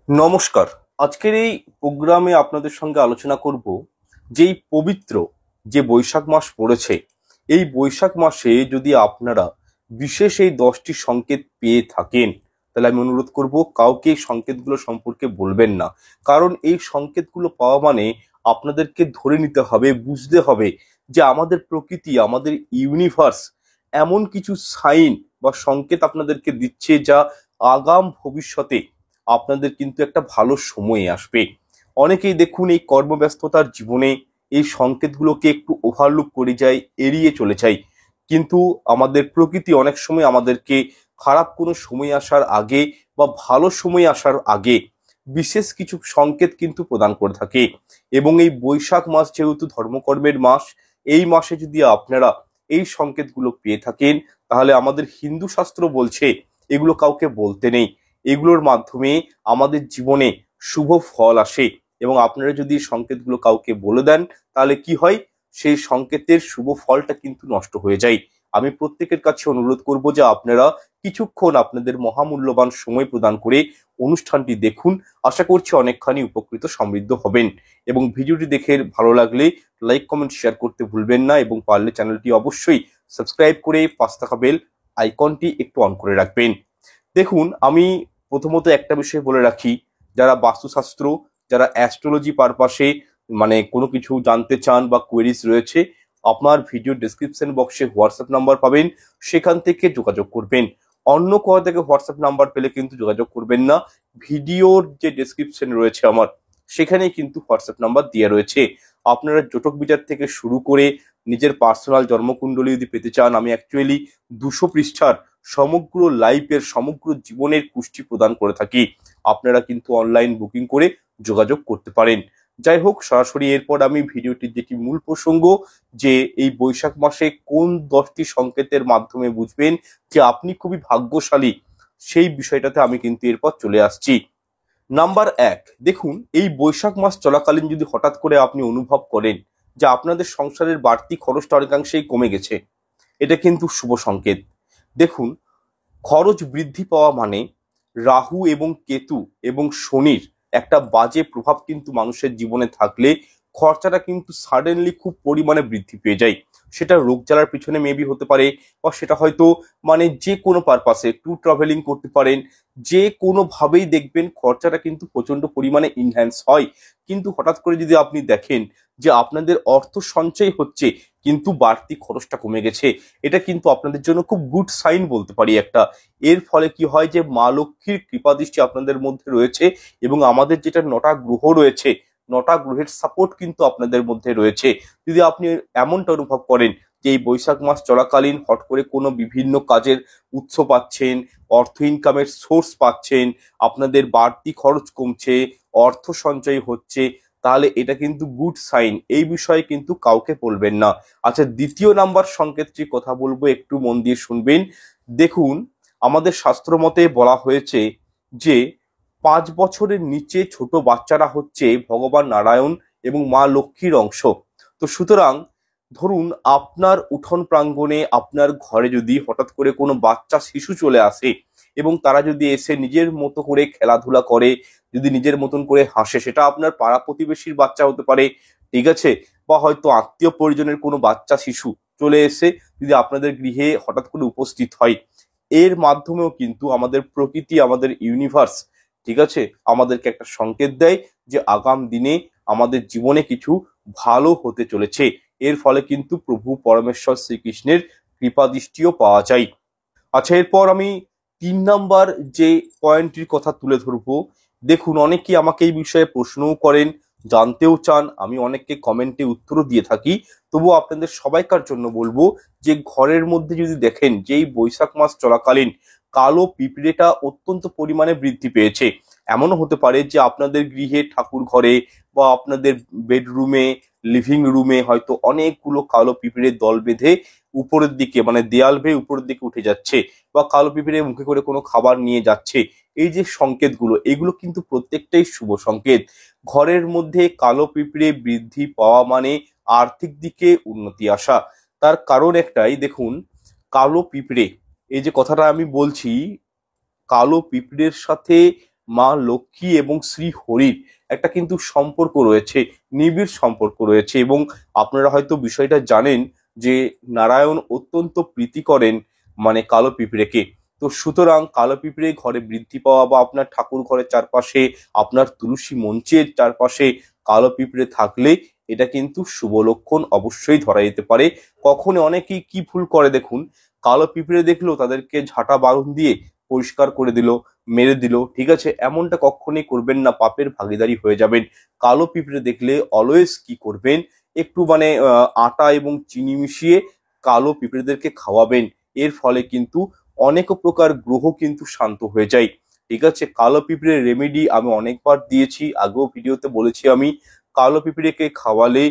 নমস্কার। আজকের এই প্রোগ্রামে আপনাদের সঙ্গে আলোচনা করব যেই পবিত্র যে বৈশাখ মাস পড়েছে, এই বৈশাখ মাসে যদি আপনারা বিশেষ এই 10টি সংকেত পেয়ে থাকেন, তাহলে আমি অনুরোধ করব কাউকে এই সংকেতগুলো সম্পর্কে বলবেন না। কারণ এই সংকেতগুলো পাওয়া মানে আপনাদেরকে ধরে নিতে হবে, বুঝতে হবে যে আমাদের প্রকৃতি, আমাদের ইউনিভার্স এমন কিছু সাইন বা সংকেত আপনাদেরকে দিচ্ছে যা আগাম ভবিষ্যতে আপনাদের কিন্তু একটা ভালো সময় আসবে। অনেকেই দেখুন এই কর্মব্যস্ততার জীবনে এই সংকেতগুলোকে একটু ওভারলুক করে যায়, এড়িয়ে চলে যায়। কিন্তু আমাদের প্রকৃতি অনেক সময় আমাদেরকে খারাপ কোনো সময় আসার আগে বা ভালো সময় আসার আগে বিশেষ কিছু সংকেত কিন্তু প্রদান করে থাকে। এবং এই বৈশাখ মাস যেহেতু ধর্মকর্মের মাস, এই মাসে যদি আপনারা এই সংকেতগুলো পেয়ে থাকেন, তাহলে আমাদের হিন্দু শাস্ত্র বলছে এগুলো কাউকে বলতে নেই। এগুলোর মাধ্যমে আমাদের জীবনে শুভ ফল আসে। এবং আপনারা যদি এই সংকেতগুলো কাউকে বলে দেন, তাহলে কি হয়, সেই সংকেতের শুভ ফলটা কিন্তু নষ্ট হয়ে যায়। আমি প্রত্যেকের কাছে অনুরোধ করব যে আপনারা কিছুক্ষণ আপনাদের মহামূল্যবান সময় প্রদান করে অনুষ্ঠানটি দেখুন। আশা করছি অনেকখানি উপকৃত সমৃদ্ধ হবেন। এবং ভিডিওটি দেখে ভালো লাগলে লাইক কমেন্ট শেয়ার করতে ভুলবেন না, এবং পারলে চ্যানেলটি অবশ্যই সাবস্ক্রাইব করে পাশে থাকা বেল আইকনটি একটু অন করে রাখবেন। দেখুন, আমি প্রথমত একটা বিষয় বলে রাখি, যারা বাস্তুশাস্ত্র, যারা অ্যাস্ট্রোলজি পারপাসে মানে কোনো কিছু জানতে চান বা কোয়েরিজ রয়েছে, আপনার ভিডিও ডেসক্রিপশন বক্সে হোয়াটসঅ্যাপ নাম্বার পাবেন, সেখান থেকে যোগাযোগ করবেন। অন্য কোথা থেকে হোয়াটসঅ্যাপ নাম্বার পেলে কিন্তু যোগাযোগ করবেন না। ভিডিওর যে ডেসক্রিপশন রয়েছে আমার, সেখানে কিন্তু হোয়াটসঅ্যাপ নাম্বার দেওয়া রয়েছে। আপনারা জটক বিচার থেকে শুরু করে নিজের পার্সোনাল জন্মকুণ্ডলী যদি পেতে চান, আমি অ্যাকচুয়ালি 200 পৃষ্ঠার সমগ্র লাইফের সমগ্র জীবনের কুষ্টি প্রদান করে থাকি। আপনারা কিন্তু অনলাইন বুকিং করে যোগাযোগ করতে পারেন। যাই হোক, সরাসরি এরপর আমি ভিডিওটির যেটি মূল প্রসঙ্গ, যে এই বৈশাখ মাসে কোন 10টি সংকেতের মাধ্যমে বুঝবেন যে আপনি খুবই ভাগ্যশালী, সেই বিষয়টাতে আমি কিন্তু এরপর চলে আসছি। নাম্বার 1, দেখুন, এই বৈশাখ মাস চলাকালীন যদি হঠাৎ করে আপনি অনুভব করেন যে আপনাদের সংসারের বাড়তি খরচটা অনেকাংশেই কমে গেছে, এটা কিন্তু শুভ সংকেত। দেখুন, খরচ বৃদ্ধি পাওয়া মানে রাহু এবং কেতু এবং শনির একটা বাজে প্রভাব কিন্তু মানুষের জীবনে থাকলে খরচাটা কিন্তু সাডেনলি খুব পরিমাণে বৃদ্ধি পেয়ে যায়। সেটা রোগ জ্বালার পিছনে মেবি হতে পারে, বা সেটা হয়তো মানে যে কোনো পারপাসে ট্যুর ট্রাভেলিং করতে পারেন। যে কোনোভাবেই দেখবেন খরচাটা কিন্তু প্রচন্ড পরিমাণে ইনহ্যান্স হয়। কিন্তু হঠাৎ করে যদি আপনি দেখেন যে আপনাদের অর্থ সঞ্চয় হচ্ছে কিন্তু বাড়তি খরচটা কমে গেছে, এটা কিন্তু আপনাদের জন্য খুব গুড সাইন বলতে পারি একটা। এর ফলে কি হয়, যে মা লক্ষ্মীর কৃপাদৃষ্টি আপনাদের মধ্যে রয়েছে, এবং আমাদের যেটা 9টা গ্রহ রয়েছে, 9টা গ্রহের সাপোর্ট কিন্তু আপনাদের মধ্যে রয়েছে। যদি আপনি এমনটা অনুভব করেন যে এই বৈশাখ মাস চলাকালীন হট করে কোনো বিভিন্ন কাজের উৎস পাচ্ছেন, অর্থ ইনকামের সোর্স পাচ্ছেন, আপনাদের বাড়তি খরচ কমছে, অর্থ সঞ্চয় হচ্ছে, তাহলে এটা কিন্তু গুড সাইন। এই বিষয়ে কিন্তু কাউকে বলবেন না। আচ্ছা, দ্বিতীয় নাম্বার সংকেতটির কথা বলবো, একটু মন দিয়ে শুনবেন। দেখুন, আমাদের শাস্ত্র মতে বলা হয়েছে যে 5 বছরের নিচে ছোট বাচ্চারা হচ্ছে ভগবান নারায়ণ এবং মা লক্ষ্মীর অংশ। তো সুতরাং ধরুন, আপনার উঠোন প্রাঙ্গণে, আপনার ঘরে যদি হঠাৎ করে কোনো বাচ্চা শিশু চলে আসে, এবং তারা যদি এসে নিজের মতো করে খেলাধুলা করে, যদি নিজের মতন করে হাসে, সেটা আপনার পাড়া প্রতিবেশীর বাচ্চা হতে পারে, ঠিক আছে, বা হয়তো আত্মীয় পরিজনের কোনো বাচ্চা শিশু চলে এসে যদি আপনাদের গৃহে হঠাৎ করে উপস্থিত হয়, এর মাধ্যমেও কিন্তু আমাদের প্রকৃতি, আমাদের ইউনিভার্স, ঠিক আছে, আমাদেরকে একটা সংকেত দেয় যে আগাম দিনে আমাদের জীবনে কিছু ভালো হতে চলেছে। এর ফলে কিন্তু প্রভু পরমেশ্বর শ্রীকৃষ্ণের কৃপা দৃষ্টিও পাওয়া যায়। আচ্ছা, এরপর আমি 3 নাম্বার যে পয়েন্টটির কথা তুলে ধরবো। দেখুন, অনেকেই আমাকে এই বিষয়ে প্রশ্নও করেন, জানতেও চান, আমি অনেককে কমেন্টে উত্তরও দিয়ে থাকি। তবুও আপনাদের সবাইকার জন্য বলবো যে ঘরের মধ্যে যদি দেখেন যে এই বৈশাখ মাস চলাকালীন কালো পিঁপড়েটা অত্যন্ত পরিমাণে বৃদ্ধি পেয়েছে, এমনও হতে পারে যে আপনাদের গৃহে ঠাকুর ঘরে বা আপনাদের বেডরুমে, লিভিং রুমে হয়তো অনেকগুলো কালো পিঁপড়ের দল বেঁধে উপরের দিকে, মানে দেয়াল বেয়ে উপরের দিকে উঠে যাচ্ছে, বা কালো পিঁপড়ে মুখে করে কোনো খাবার নিয়ে যাচ্ছে। এই যে সংকেতগুলো, এগুলো কিন্তু প্রত্যেকটাই শুভ সংকেত। ঘরের মধ্যে কালো পিঁপড়ে বৃদ্ধি পাওয়া মানে আর্থিক দিকে উন্নতি আসা। তার কারণ একটাই, দেখুন, কালো পিঁপড়ে, এই যে কথাটা আমি বলছি, কালো পিঁপড়ের সাথে মা লক্ষ্মী এবং শ্রী হরির একটা কিন্তু সম্পর্ক রয়েছে, নিবিড় সম্পর্ক রয়েছে। এবং আপনারা হয়তো বিষয়টা জানেন যে নারায়ণ অত্যন্ত প্রীতি করেন মানে কালো পিঁপড়েকে। তো সুতরাং কালো পিঁপড়ে ঘরে বৃদ্ধি পাওয়া বা আপনার ঠাকুর ঘরের চারপাশে, আপনার তুলসী মঞ্চের চারপাশে কালো পিঁপড়ে থাকলে এটা কিন্তু শুভ লক্ষণ অবশ্যই ধরা যেতে পারে। কখনো অনেকেই কি ভুল করে দেখুন, কালো পিঁপড়ে দেখলো তাদেরকে ঝাঁটা বারুন দিয়ে পরিষ্কার করে দিল, মেরে দিল, ঠিক আছে, এমনটা কখনোই করবেন না, পাপের ভাগীদারি হয়ে যাবেন। কালো পিঁপড়ে দেখলে অলওয়েজ কি করবেন, একটু মানে আটা এবং চিনি মিশিয়ে কালো পিঁপড়েদেরকে খাওয়াবেন। এর ফলে কিন্তু অনেক প্রকার গ্রহ কিন্তু শান্ত হয়ে যায়। ঠিক আছে, কালো পিঁপড়ের রেমেডি আমি অনেকবার দিয়েছি, আগেও ভিডিওতে বলেছি আমি। কালো পিঁপড়েকে খাওয়ালে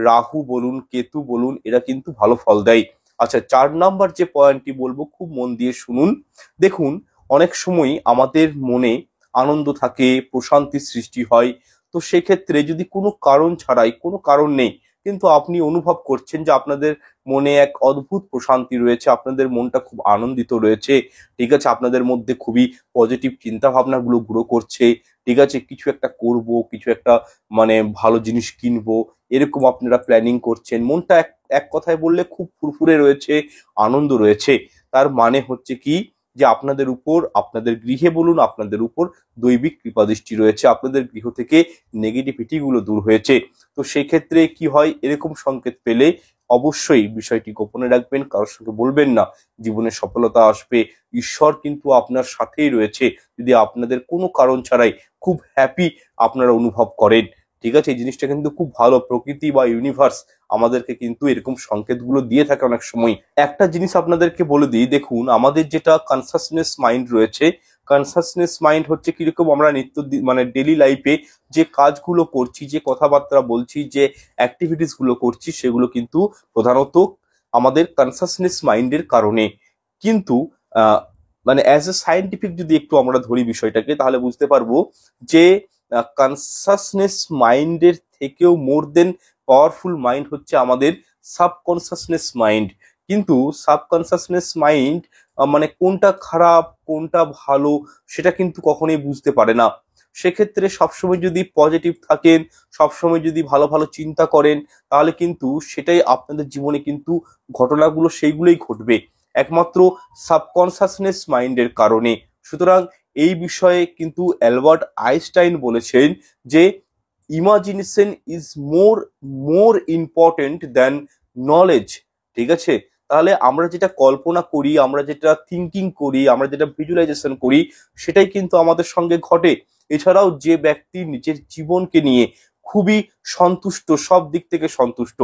রাহু বলুন, কেতু বলুন, এরা কিন্তু ভালো ফল দেয়। আচ্ছা, 4 নাম্বার যে পয়েন্টটি বলবো, খুব মন দিয়ে শুনুন। দেখুন, অনেক সময় আমাদের মনে আনন্দ থাকে, প্রশান্তির সৃষ্টি হয়। তো সেক্ষেত্রে যদি কোনো কারণ ছাড়াই, কোনো কারণ নেই, কিন্তু আপনি অনুভব করছেন যে আপনাদের মনে এক অদ্ভুত প্রশান্তি রয়েছে, আপনাদের মনটা খুব আনন্দিত রয়েছে, ঠিক আছে, আপনাদের মধ্যে খুবই পজিটিভ চিন্তা ভাবনাগুলো গ্রো করছে, ঠিক আছে, কিছু একটা করব, কিছু একটা মানে ভালো জিনিস কিনবো, এরকম আপনারা প্ল্যানিং করছেন, মনটা এক এক কথায় বললে খুব ফুরফুরে রয়েছে, আনন্দ রয়েছে। তার মানে হচ্ছে কি, যে আপনাদের উপর, আপনাদের গৃহে বলুন, আপনাদের উপর দৈবিক কৃপাদৃষ্টি রয়েছে, আপনাদের গৃহ থেকে নেগেটিভিটি গুলো দূর হয়েছে। তো সেই ক্ষেত্রে কি হয়, এরকম সংকেত পেলে অবশ্যই বিষয়টি গোপনে রাখবেন, কারোর সঙ্গে বলবেন না। জীবনে সফলতা আসবে, ঈশ্বর কিন্তু আপনার সাথেই রয়েছে যদি আপনাদের কোনো কারণ ছাড়াই খুব হ্যাপি আপনারা অনুভব করেন। ঠিক আছে, এই জিনিসটা কিন্তু খুব ভালো, প্রকৃতি বা ইউনিভার্স আমাদেরকে কিন্তু এরকম সংকেতগুলো দিয়ে থাকে অনেক সময়। একটা জিনিস আপনাদেরকে বলে দিই, দেখুন, আমাদের যেটা কনসাসনেস মাইন্ড রয়েছে, কনসাসনেস মাইন্ড হচ্ছে কিরকম, আমরা মানে ডেলি লাইফে যে কাজগুলো করছি, যে কথাবার্তা বলছি, যে অ্যাক্টিভিটিস গুলো করছি, সেগুলো কিন্তু প্রধানত আমাদের কনসাসনেস মাইন্ডের কারণে। কিন্তু মানে অ্যাজ এ সায়েন্টিফিক যদি একটু আমরা ধরি বিষয়টাকে, তাহলে বুঝতে পারবো যে কনসাসনেস মাইন্ডের থেকেও মোর দেন পাওয়ারফুল মাইন্ড হচ্ছে আমাদের সাবকনসাসনেস মাইন্ড। কিন্তু সাবকনসাসনেস মাইন্ড মানে কোনটা খারাপ কোনটা ভালো সেটা কিন্তু কখনোই বুঝতে পারে না। সেক্ষেত্রে সবসময় যদি পজিটিভ থাকেন, সবসময় যদি ভালো ভালো চিন্তা করেন, তাহলে কিন্তু সেটাই আপনাদের জীবনে কিন্তু ঘটনাগুলো সেইগুলোই ঘটবে, একমাত্র সাবকনসাসনেস মাইন্ডের কারণে। সুতরাং এই বিষয়ে কিন্তু অ্যালবার্ট আইনস্টাইন বলেছেন যে imagination is more more important than knowledge. ঠিক আছে, তাহলে আমরা যেটা কল্পনা করি, আমরা যেটা থিঙ্কিং করি, আমরা যেটা ভিজুয়ালাইজেশন করি, সেটাই কিন্তু আমাদের সঙ্গে ঘটে। এছাড়াও যে ব্যক্তি নিজের জীবনকে নিয়ে খুবই সন্তুষ্ট, সব দিক থেকে সন্তুষ্ট,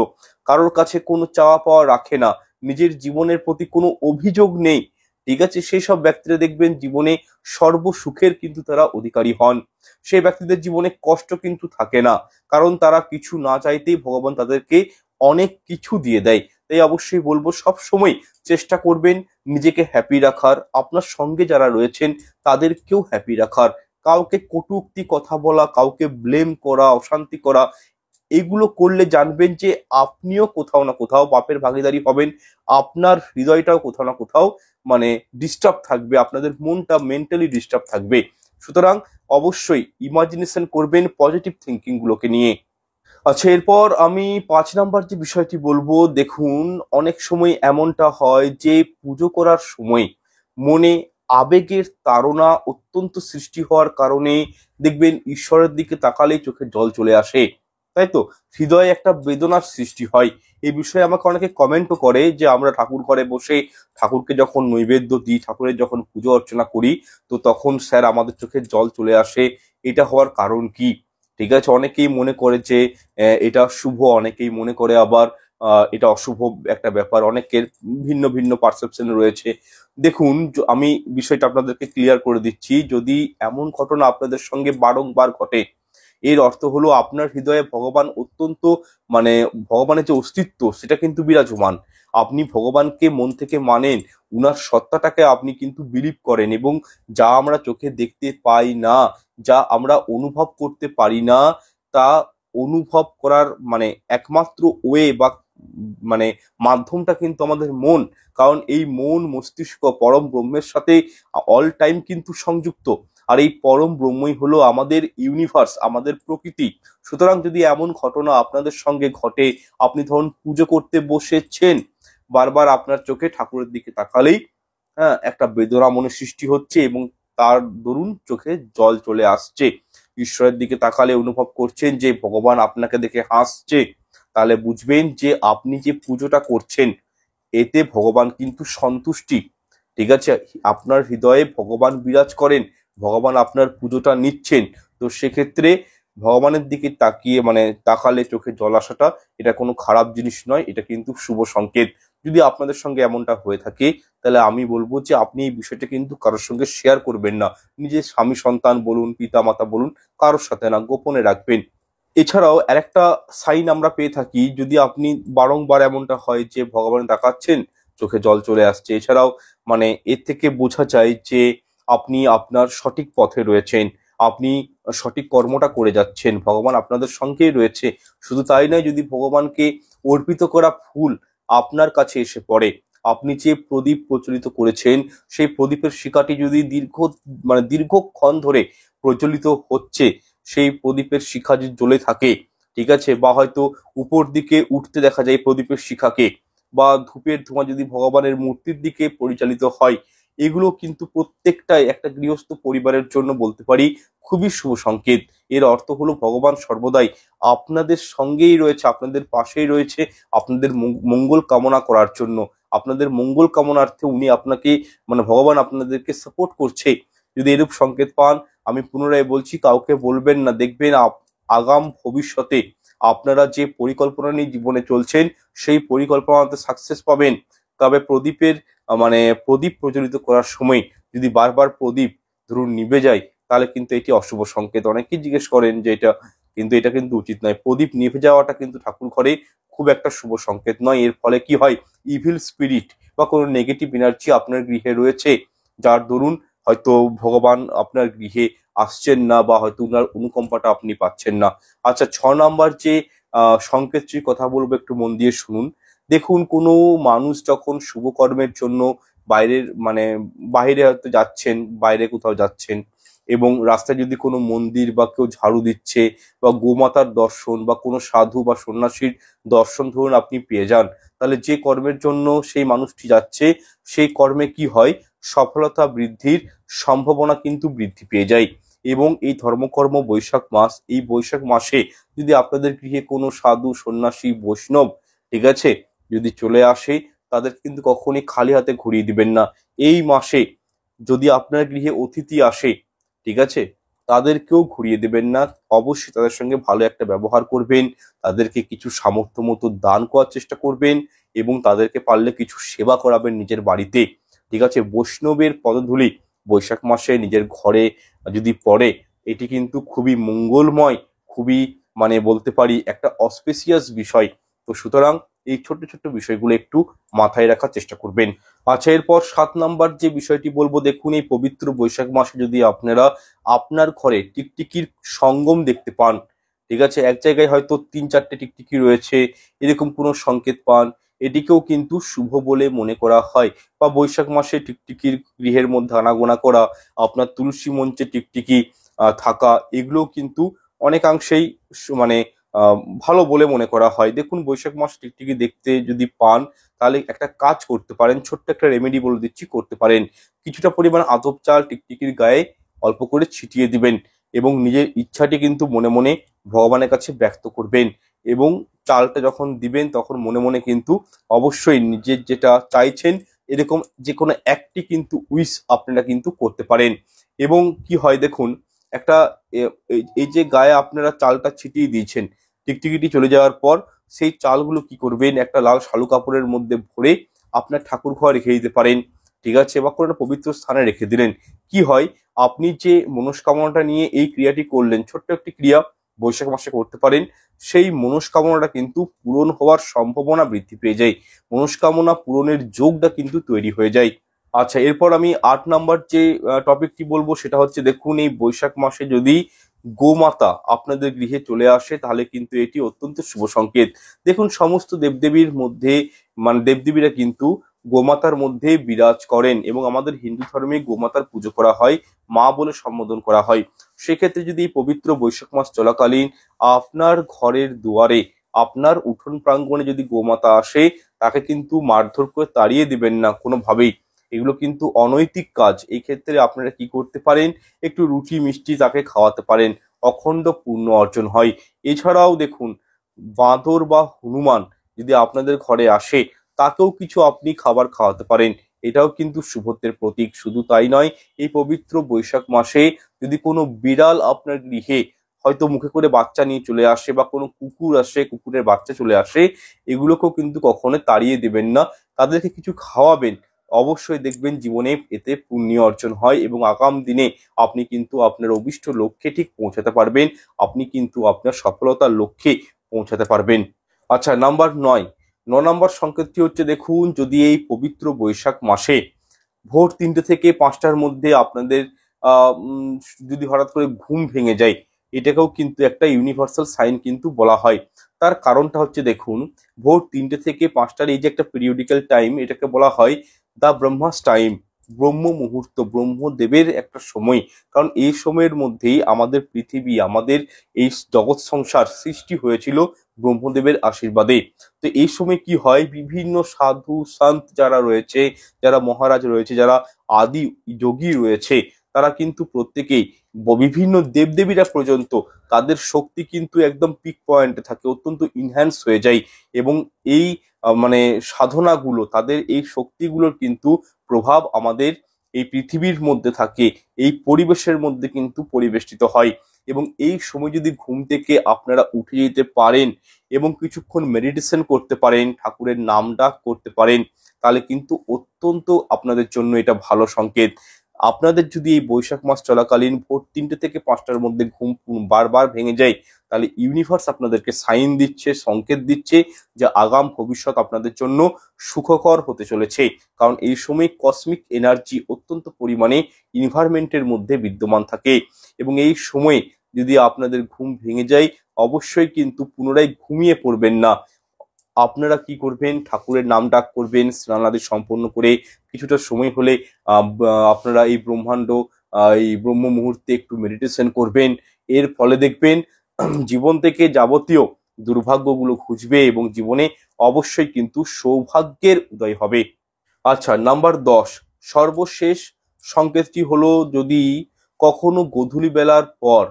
কারোর কাছে কোনো চাওয়া পাওয়া রাখে না, নিজের জীবনের প্রতি কোনো অভিযোগ নেই, ঠিক আছে, সেই সব ব্যক্তিরা দেখবেন জীবনে সর্বসুখের কিন্তু তারা অধিকারী হন। সেই ব্যক্তিদের জীবনে কষ্ট কিন্তু থাকে না, কারণ তারা কিছু না চাইতেই ভগবান তাদেরকে অনেক কিছু দিয়ে দেয়। তাই অবশ্যই বলবো, সব সময় চেষ্টা করবেন নিজেকে হ্যাপি রাখার, আপনার সঙ্গে যারা রয়েছেন তাদেরকেও হ্যাপি রাখার। কাউকে কটূক্তি কথা বলা, কাউকে ব্লেম করা, অশান্তি করা, এগুলো করলে জানবেন যে আপনিও কোথাও না কোথাও পাপের ভাগীদারি হবেন, আপনার হৃদয়টাও কোথাও না কোথাও মানে ডিস্টার্ব থাকবে, আপনাদের মনটা মেন্টালি ডিস্টার্ব থাকবে। সুতরাং অবশ্যই ইমাজিনেশন করবেন পজিটিভ থিঙ্কিং গুলোকে নিয়ে। আচ্ছা, এরপর আমি 5 নাম্বার যে বিষয়টি বলবো, দেখুন, অনেক সময় এমনটা হয় যে পুজো করার সময় মনে আবেগের তাড়না অত্যন্ত সৃষ্টি হওয়ার কারণে দেখবেন ঈশ্বরের দিকে তাকালেই চোখে জল চলে আসে, তাই তো, হৃদয়ে একটা বেদনার সৃষ্টি হয়। এই বিষয়ে আমাকে অনেকে কমেন্টও করে যে আমরা ঠাকুর ঘরে বসে ঠাকুরকে যখন নৈবেদ্য দিই, ঠাকুরের যখন পুজো অর্চনা করি, তো তখন স্যার আমাদের চোখে জল চলে আসে, এটা হওয়ার কারণ কি? ঠিক আছে, অনেকেই মনে করে যে এটা শুভ, অনেকেই মনে করে আবার এটা অশুভ একটা ব্যাপার, অনেকের ভিন্ন ভিন্ন পারসেপশন রয়েছে। দেখুন, আমি বিষয়টা আপনাদেরকে ক্লিয়ার করে দিচ্ছি, যদি এমন ঘটনা আপনাদের সঙ্গে বারংবার ঘটে, এর অর্থ হলো আপনার হৃদয়ে ভগবান অত্যন্ত মানে ভগবানের যে অস্তিত্ব সেটা কিন্তু বিরাজমান, আপনি ভগবানকে মন থেকে মানেন, উনার সত্তাটাকে আপনি কিন্তু বিলিভ করেন, এবং যা আমরা চোখে দেখতে পাই না, যা আমরা অনুভব করতে পারি না, তা অনুভব করার মানে একমাত্র ওয়ে বা মানে মাধ্যমটা কিন্তু আমাদের মন। কারণ এই মন মস্তিষ্ক পরম ব্রহ্মের সাথে অল টাইম কিন্তু সংযুক্ত। আর এই পরম ব্রহ্মই হলো আমাদের ইউনিভার্স, আমাদের প্রকৃতি। সুতরাং যদি এমন ঘটনা আপনাদের সঙ্গে ঘটে, আপনি ধরুন পুজো করতে বসেছেন, বারবার আপনার চোখে ঠাকুরের দিকে তাকালেই একটা বেদনা মনে সৃষ্টি হচ্ছে এবং তার দরুন চোখে জল চলে আসছে, ঈশ্বরের দিকে তাকালে অনুভব করছেন যে ভগবান আপনাকে দেখে হাসছে, তাহলে বুঝবেন যে আপনি যে পুজোটা করছেন এতে ভগবান কিন্তু সন্তুষ্টি। ঠিক আছে, আপনার হৃদয়ে ভগবান বিরাজ করেন, ভগবান আপনার পুজোটা নিচ্ছেন। তো সেক্ষেত্রে ভগবানের দিকে তাকিয়ে তাকালে চোখে জল আসাটা এটা কোনো খারাপ জিনিস নয়, এটা কিন্তু শুভ সংকেত। যদি আপনাদের সঙ্গে এমনটা হয়ে থাকে তাহলে আমি বলবো যে আপনি এই বিষয়টা কিন্তু কারোর সঙ্গে শেয়ার করবেন না। নিজের স্বামী সন্তান বলুন, পিতা মাতা বলুন, কারোর সাথে না, গোপনে রাখবেন। এছাড়াও আরেকটা সাইন আমরা পেয়ে থাকি, যদি আপনি বারংবার এমনটা হয় যে ভগবান দেখাচ্ছেন চোখে জল চলে আসছে, এছাড়াও এর থেকে বোঝা যায় যে আপনি আপনার সঠিক পথে রয়েছেন, আপনি সঠিক কর্মটা করে যাচ্ছেন, ভগবান আপনাদের সঙ্গেই রয়েছে। শুধু তাই নয়, যদি ভগবানকে অর্পিত করা ফুল আপনার কাছে এসে পড়ে, আপনি যে প্রদীপ প্রজ্বলিত করেছেন সেই প্রদীপের শিখাটি যদি দীর্ঘক্ষণ ধরে প্রজ্বলিত হচ্ছে, সেই প্রদীপের শিখা যদি জ্বলে থাকে, ঠিক আছে, বা হয়তো উপর দিকে উঠতে দেখা যায় প্রদীপের শিখাকে, বা ধূপের ধোঁয়া যদি ভগবানের মূর্তির দিকে পরিচালিত হয়, এগুলো কিন্তু প্রত্যেকটাই একটা গৃহস্থ পরিবারের জন্য বলতে পারি খুবই শুভ সংকেত। এর অর্থ হলো ভগবান সর্বদাই আপনাদের সঙ্গেই রয়েছে, আপনাদের পাশেই রয়েছে, আপনাদের মঙ্গল কামনা করার জন্য, আপনাদের মঙ্গল কামনার্থে উনি আপনাকে ভগবান আপনাদেরকে সাপোর্ট করছে। যদি এরূপ সংকেত পান, আমি পুনরায় বলছি কাউকে বলবেন না। দেখবেন আগাম ভবিষ্যতে আপনারা যে পরিকল্পনা নিয়ে জীবনে চলছেন সেই পরিকল্পনাতে সাকসেস পাবেন। তবে প্রদীপ প্রজ্বলিত করার সময় যদি বারবার প্রদীপ ধরুন নিভে যায়, তাহলে কিন্তু এটি অশুভ সংকেত। অনেকেই জিজ্ঞেস করেন যে এটা কিন্তু উচিত নয়। প্রদীপ নিভে যাওয়াটা কিন্তু ঠাকুর ঘরে খুব একটা শুভ সংকেত নয়। এর ফলে কি হয়, ইভিল স্পিরিট বা কোনো নেগেটিভ এনার্জি আপনার গৃহে রয়েছে, যার দরুন হয়তো ভগবান আপনার গৃহে আসছেন না, বা হয়তো উনার অনুকম্পাটা আপনি পাচ্ছেন না। আচ্ছা, 6 নাম্বার যে সংকেতটির কথা বলবো, একটু মন দিয়ে শুনুন। দেখুন, কোনো মানুষ যখন শুভ কর্মের জন্য বাইরে হয়তো যাচ্ছেন, বাইরে কোথাও যাচ্ছেন, এবং রাস্তায় যদি কোনো মন্দির বা কেউ ঝাড়ু দিচ্ছে, বা গোমাতার দর্শন বা কোনো সাধু বা সন্ন্যাসীর দর্শন ধরুন আপনি পেয়ে যান, তাহলে যে কর্মের জন্য সেই মানুষটি যাচ্ছে সেই কর্মে কি হয়, সফলতা বৃদ্ধির সম্ভাবনা কিন্তু বৃদ্ধি পেয়ে যায়। এবং এই ধর্মকর্ম বৈশাখ মাস, এই বৈশাখ মাসে যদি আপনাদের গৃহে কোনো সাধু সন্ন্যাসী বৈষ্ণব, ঠিক আছে, যদি চলে আসে, তাদের কিন্তু কখনই খালি হাতে ঘুরিয়ে দিবেন না। এই মাসে যদি আপনার গৃহে অতিথি আসে, ঠিক আছে, তাদেরকেও ঘুরিয়ে দেবেন না। অবশ্যই তাদের সঙ্গে ভালো একটা ব্যবহার করবেন, তাদেরকে কিছু সামর্থ্য মতো দান করার চেষ্টা করবেন, এবং তাদেরকে পারলে কিছু সেবা করাবেন নিজের বাড়িতে। ঠিক আছে, বৈষ্ণবের পদধূলি বৈশাখ মাসে নিজের ঘরে যদি পড়ে, এটি কিন্তু খুবই মঙ্গলময়, খুবই বলতে পারি একটা অস্পেসিয়াস বিষয়। তো সুতরাং এই ছোট্ট ছোট্ট বিষয়গুলো একটু মাথায় রাখার চেষ্টা করবেন। আচ্ছা, এরপর 7 নাম্বার যে বিষয়টি বলবো, দেখুন এই পবিত্র বৈশাখ মাসে যদি আপনারা আপনার ঘরে টিকটিকির সঙ্গম দেখতে পান, ঠিক আছে, এক জায়গায় হয়তো 3-4টে টিকটিকি রয়েছে, এরকম কোনো সংকেত পান, এটিকেও কিন্তু শুভ বলে মনে করা হয়। বা বৈশাখ মাসে টিকটিকির গৃহের মধ্যে আনাগোনা করা, আপনার তুলসী মঞ্চে টিকটিকি থাকা, এগুলো কিন্তু অনেকাংশেই সু- মানে ভালো বলে মনে করা হয়। দেখুন, বৈশাখ মাস টিকটিকি দেখতে যদি পান, তাহলে একটা কাজ করতে পারেন, ছোট্ট একটা রেমেডি বলে দিচ্ছি, করতে পারেন। কিছুটা পরিমাণ আতপ চাল টিকটিকির গায়ে অল্প করে ছিটিয়ে দিবেন, এবং নিজের ইচ্ছাটি কিন্তু মনে মনে ভগবানের কাছে ব্যক্ত করবেন। এবং চালটা যখন দিবেন তখন মনে মনে কিন্তু অবশ্যই নিজের যেটা চাইছেন এরকম যে কোনো একটি কিন্তু উইশ আপনারা কিন্তু করতে পারেন। এবং কি হয় দেখুন, একটা এই যে গায়ে আপনারা চালটা ছিটিয়ে দিয়েছেন, টিকটিকিটি চলে যাওয়ার পর সেই চালগুলো কি করবেন, একটা লাল শালু কাপড়ের মধ্যে ভরে আপনার ঠাকুর ঘরে রেখে দিতে পারেন, ঠিক আছে, বা কোনো একটা পবিত্র স্থানে রেখে দিলেন। কি হয়, আপনি যে মনস্কামনাটা নিয়ে এই ক্রিয়াটি করলেন, ছোট্ট একটি ক্রিয়া বৈশাখ মাসে করতে পারেন, সেই মনস্কামনাটা কিন্তু পূরণ হওয়ার সম্ভাবনা বৃদ্ধি পেয়ে যায়, মনস্কামনা পূরণের যোগটা কিন্তু তৈরি হয়ে যায়। আচ্ছা, এরপর আমি 8 নাম্বার যে টপিকটি বলবো সেটা হচ্ছে, দেখুন এই বৈশাখ মাসে যদি গোমাতা আপনাদের গৃহে চলে আসে, তাহলে কিন্তু এটি অত্যন্ত শুভ সংকেত। দেখুন, সমস্ত দেবদেবীর মধ্যে মানে দেবদেবীরা কিন্তু গোমাতার মধ্যে বিরাজ করেন এবং আমাদের হিন্দু ধর্মে গোমাতার পুজো করা হয়, মা বলে সম্বোধন করা হয়। সেক্ষেত্রে যদি এই পবিত্র বৈশাখ মাস চলাকালীন আপনার ঘরের দুয়ারে, আপনার উঠোন প্রাঙ্গণে যদি গোমাতা আসে, তাকে কিন্তু মারধর করে তাড়িয়ে দিবেন না কোনোভাবেই। এগুলো কিন্তু অনৈতিক কাজ। এই ক্ষেত্রে আপনারা কি করতে পারেন, একটু রুটি মিষ্টি তাকে খাওয়াতে পারেন, অখণ্ড পুণ্য অর্জন হয়। এছাড়াও দেখুন, বাঁদর বা হনুমান যদি আপনাদের ঘরে আসে, তাকেও কিছু আপনি খাবার খাওয়াতে পারেন। এটাও কিন্তু শুভত্বের প্রতীক। শুধু তাই নয়, এই পবিত্র বৈশাখ মাসে যদি কোনো বিড়াল আপনার গৃহে হয়তো মুখে করে বাচ্চা নিয়ে চলে আসে, বা কোনো কুকুর আসে, কুকুরের বাচ্চা চলে আসে, এগুলোকেও কিন্তু কখনো তাড়িয়ে দেবেন না, তাদেরকে কিছু খাওয়াবেন। অবশ্যই দেখবেন জীবনে এতে পুণ্য অর্জন হয় এবং আগাম দিনে আপনি কিন্তু আপনার অভিষ্ট লক্ষ্যে ঠিক পৌঁছাতে পারবেন। আপনি কিন্তু আপনার সফলতার লক্ষ্যে পৌঁছাতে পারবেন। আচ্ছা, নাম্বার 9, 9 নম্বর সংকেতটি হচ্ছে, দেখুন, যদি এই পবিত্র বৈশাখ মাসে ভোর 3টে থেকে 5টার মধ্যে আপনাদের যদি হঠাৎ করে ঘুম ভেঙে যায়, এটাকেও কিন্তু একটা ইউনিভার্সাল সাইন কিন্তু বলা হয়। তার কারণটা হচ্ছে, দেখুন, ভোর 3টে থেকে 5টার এই যে একটা পিরিয়ডিক্যাল টাইম, এটাকে বলা হয় দ্য ব্রহ্মাস টাইম, ব্রহ্ম মুহূর্ত, ব্রহ্মদেবের একটা সময়। কারণ এই সময়ের মধ্যেই আমাদের পৃথিবী, আমাদের এই জগৎ সংসার সৃষ্টি হয়েছিল ব্রহ্মদেবের আশীর্বাদে। তো এই সময় কি হয়, বিভিন্ন সাধু সন্ত যারা রয়েছে, যারা মহারাজ রয়েছে, যারা আদি যোগী রয়েছে, তারা কিন্তু প্রত্যেকেই বিভিন্ন দেবদেবীরা পর্যন্ত তাদের শক্তি কিন্তু একদম পিক পয়েন্টে থাকে, অত্যন্ত ইনহ্যান্স হয়ে যায়। এবং এই মানে সাধনাগুলো, তাদের এই শক্তিগুলোর কিন্তু প্রভাব আমাদের এই পৃথিবীর মধ্যে থাকে, এই পরিবেশের মধ্যে কিন্তু পরিবেষ্টিত হয়। এবং এই সময় যদি ঘুম থেকে আপনারা উঠে যেতে পারেন এবং কিছুক্ষণ মেডিটেশন করতে পারেন, ঠাকুরের নাম ডাক করতে পারেন, তাহলে কিন্তু অত্যন্ত আপনাদের জন্য এটা ভালো সংকেত। আপনাদের যদি এই বৈশাখ মাস চলাকালীন ভোর 3টে থেকে 5টার মধ্যে ঘুম বারবার ভেঙে যায়, তাহলে ইউনিভার্স আপনাদেরকে সাইন দিচ্ছে, সংকেত দিচ্ছে যে আগাম ভবিষ্যৎ আপনাদের জন্য সুখকর হতে চলেছে। কারণ এই সময় কসমিক এনার্জি অত্যন্ত পরিমাণে এনভায়রনমেন্টের মধ্যে বিদ্যমান থাকে। এবং এই সময় যদি আপনাদের ঘুম ভেঙে যায়, অবশ্যই কিন্তু পুনরায় ঘুমিয়ে পড়বেন না। আপনারা কি করবেন, ঠাকুরের নাম ডাক করবেন, স্নানাদি সম্পন্ন করে কিছুটা সময় হলে আপনারা এই ব্রহ্মাণ্ড, এই ব্রহ্ম মুহূর্তে একটু মেডিটেশন করবেন। এর ফলে দেখবেন জীবন থেকে যাবতীয় দুর্ভাগ্যগুলো ঘুচবে এবং জীবনে অবশ্যই কিন্তু সৌভাগ্যের উদয় হবে। আচ্ছা, নাম্বার 10, সর্বশেষ সংকেতটি হলো, যদি কখনো গোধূলি বেলার পর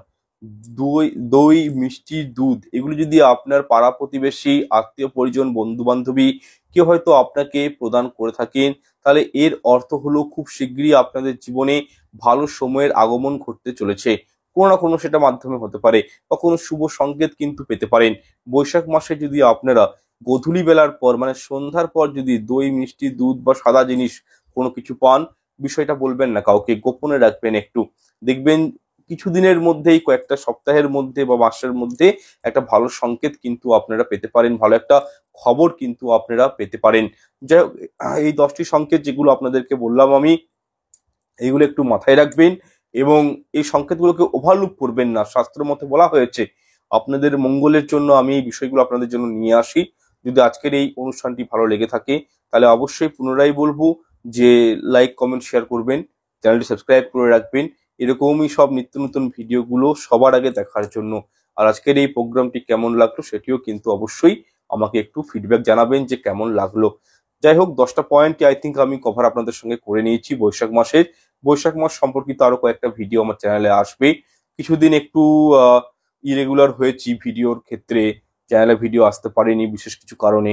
দই দই মিষ্টি দুধ এগুলো যদি আপনার পাড়া প্রতিবেশী, আত্মীয় পরিজন, বন্ধু বান্ধবী কেউ হয়তো আপনাকে প্রদান করে থাকেন, তাহলে এর অর্থ হলো খুব শিগগিরই আপনাদের জীবনে ভালো সময়ের আগমন ঘটতে চলেছে। কোনো না কোনো সেটা মাধ্যমে হতে পারে, বা কোনো শুভ সংকেত কিন্তু পেতে পারেন। বৈশাখ মাসে যদি আপনারা গোধূলি বেলার পর মানে সন্ধ্যার পর যদি দই মিষ্টি দুধ বা সাদা জিনিস কোনো কিছু পান, বিষয়টা বলবেন না কাউকে, গোপনে রাখবেন একটু। দেখবেন কিছুদিনের মধ্যেই, কয়েকটা সপ্তাহের মধ্যে বা মাসের মধ্যে একটা ভালো সংকেত কিন্তু আপনারা পেতে পারেন, ভালো একটা খবর কিন্তু আপনারা পেতে পারেন। যাই হোক, এই 10টি সংকেত যেগুলো আপনাদেরকে বললাম আমি, এইগুলো একটু মাথায় রাখবেন এবং এই সংকেতগুলোকে ওভারলুক করবেন না। শাস্ত্র মতে বলা হয়েছে আপনাদের মঙ্গলের জন্য আমি এই বিষয়গুলো আপনাদের জন্য নিয়ে আসি। যদি আজকের এই অনুষ্ঠানটি ভালো লেগে থাকে, তাহলে অবশ্যই পুনরায় বলবো যে লাইক কমেন্ট শেয়ার করবেন, চ্যানেলটি সাবস্ক্রাইব করে রাখবেন এরকমই সব নিত্য নতুন ভিডিওগুলো সবার আগে দেখার জন্য। আর আজকের এই প্রোগ্রামটি কেমন লাগলো সেটিও কিন্তু অবশ্যই আমাকে একটু ফিডব্যাক জানাবেন যে কেমন লাগলো। যাই হোক, 10টা পয়েন্ট আই থিঙ্ক আমি কভার আপনাদের সঙ্গে করে নিয়েছি বৈশাখ মাসের। বৈশাখ মাস সম্পর্কিত আরো কয়েকটা ভিডিও আমার চ্যানেলে আসবে। কিছুদিন একটু ইরেগুলার হয়েছি ভিডিওর ক্ষেত্রে, চ্যানেলে ভিডিও আসতে পারেনি বিশেষ কিছু কারণে।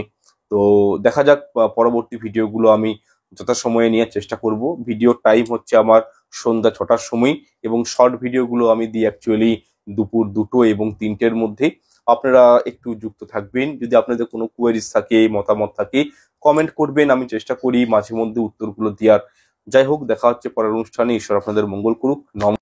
তো দেখা যাক, পরবর্তী ভিডিওগুলো আমি যথাসময়ে নেওয়ার চেষ্টা করব। ভিডিওর টাইম হচ্ছে আমার সন্ধ্যা 6টার সময়, এবং শর্ট ভিডিওগুলো আমি দিই অ্যাকচুয়ালি দুপুর 2টো এবং 3টের মধ্যে। আপনারা একটু যুক্ত থাকবেন। যদি আপনাদের কোনো কোয়েরিজ থাকে, মতামত থাকে, কমেন্ট করবেন, আমি চেষ্টা করি মাঝে মধ্যে উত্তরগুলো দেওয়ার। যাই হোক, দেখা হচ্ছে পরের অনুষ্ঠানে। ঈশ্বর আপনাদের মঙ্গল করুক।